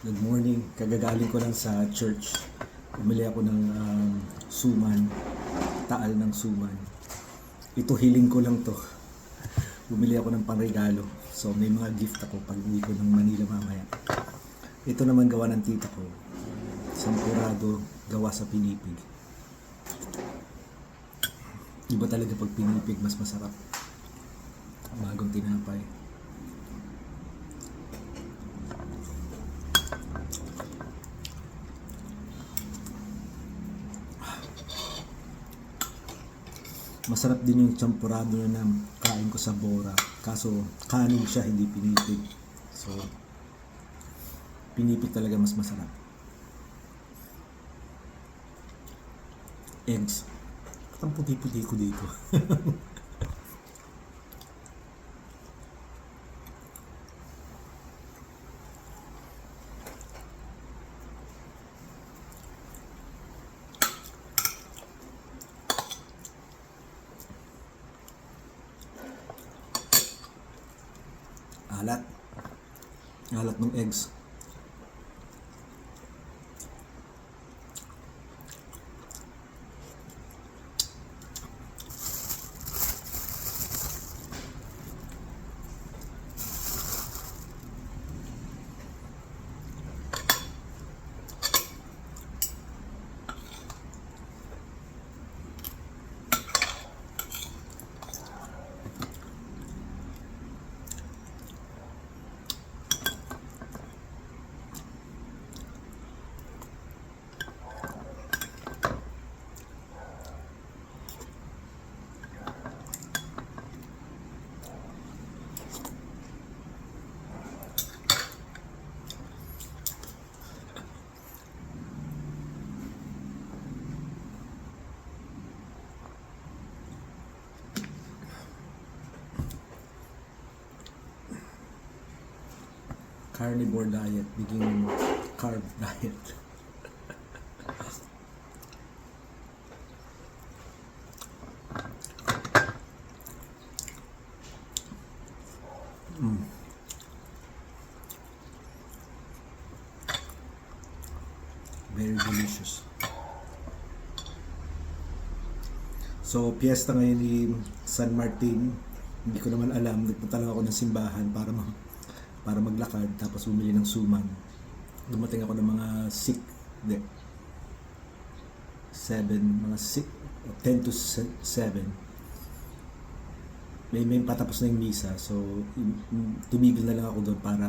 Good morning. Kagagaling ko lang sa church. Bumili ako ng suman. Taal ng suman. Ito hiling ko lang to. Bumili ako ng pangregalo. So may mga gift ako pag uwi ko ng Manila mamaya. Ito naman gawa ng tita ko. Sampurado gawa sa pinipig. Iba talaga pag pinipig, mas masarap. Bagong tinapay. Masarap din yung champurado na kain ko sa Bora. Kaso kanin siya, hindi pinipig. So, pinipig talaga mas masarap. Eggs. Ang puti-puti ko dito. Alat. Alat ng eggs. Carnivore diet, biging carb diet. Very delicious. So, piyesta ngayon ni San Martin. Hindi ko naman alam. Nagpunta lang ako ng simbahan para maglakad. Tapos bumili ng suman. Dumating ako ng mga 10 to 7. May patapos na yung misa. So, tumigil na lang ako doon para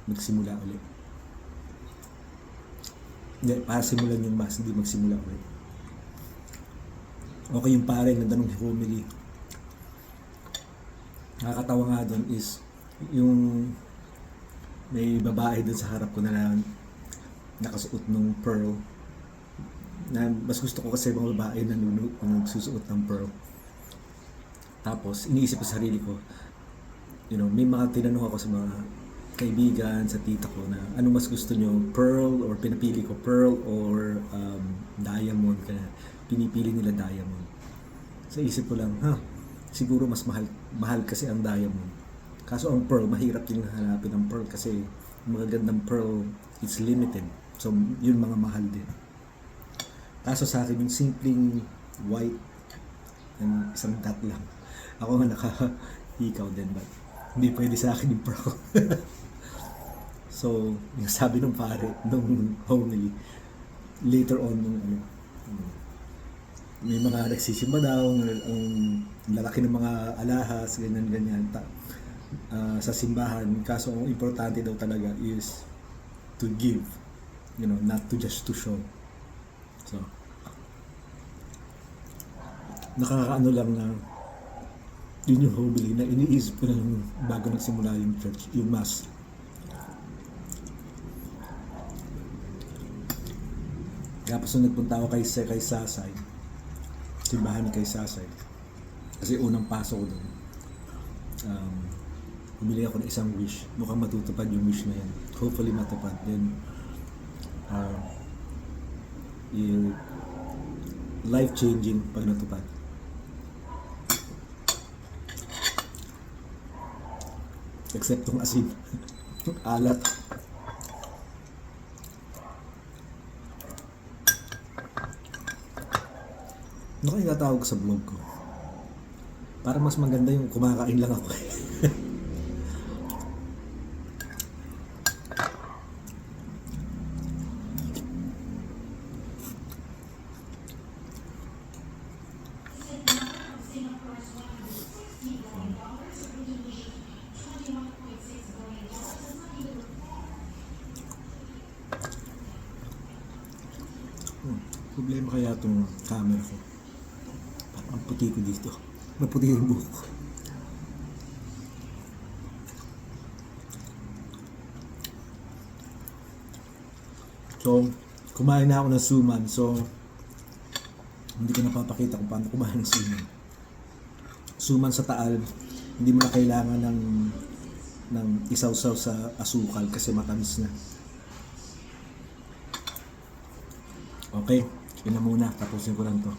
magsimula ulit. Hindi, para simulan yung mass, hindi magsimula ulit. Okay yung pare, ganda ng homily. Nakakatawa nga doon is yung may babae doon sa harap ko na nakasuot ng pearl. Na mas gusto ko kasi mga babae na nagsusuot ng pearl. Tapos iniisip ko sa sarili ko, may mga tinanong ako sa mga kaibigan, sa tita ko na ano mas gusto nyo, pearl, or pinapili ko pearl or diamond. Kaya pinipili nila diamond. Sa isip ko lang, siguro mas mahal kasi ang diamond. Kaso ang pearl, mahirap din hanapin ang pearl kasi mga gandang pearl, it's limited. So yun mga mahal din. Kaso sa akin yung simpleng white and isang dot lang. Ako nga nakahikaw din, but hindi pwede sa akin yung pearl. So, yung sabi ng pare, nung homily, later on, may mga nagsisimba daw, ang lalaki ng mga alahas, ganyan, sa simbahan. Kaso, ang importante daw talaga is to give, not to just to show. So, nakakaano lang na, yun yung homily na iniisip ko na bago nagsimula yung church, yung mass. Tapos nung nagpunta ako kay Sasay, simbahan ni kay Sasay, kasi unang pasok ko doon, bumili ako ng isang wish. Mukhang matutupad yung wish na yan. Hopefully matupad. Then, life-changing pag natupad. Except tong asin. Alat. Ano kaya tatawag sa vlog ko? Para mas maganda yung kumakain lang ako. Problema kaya itong camera ko. Parang ang puti ko dito. Maputi yung buhok ko. So, kumain na ako ng suman. So, hindi ko napapakita kung paano kumain ng suman. Suman sa taal, hindi mo na kailangan ng isaw-saw sa asukal kasi matamis na. Okay, yun na muna. Tapusin ko lang to.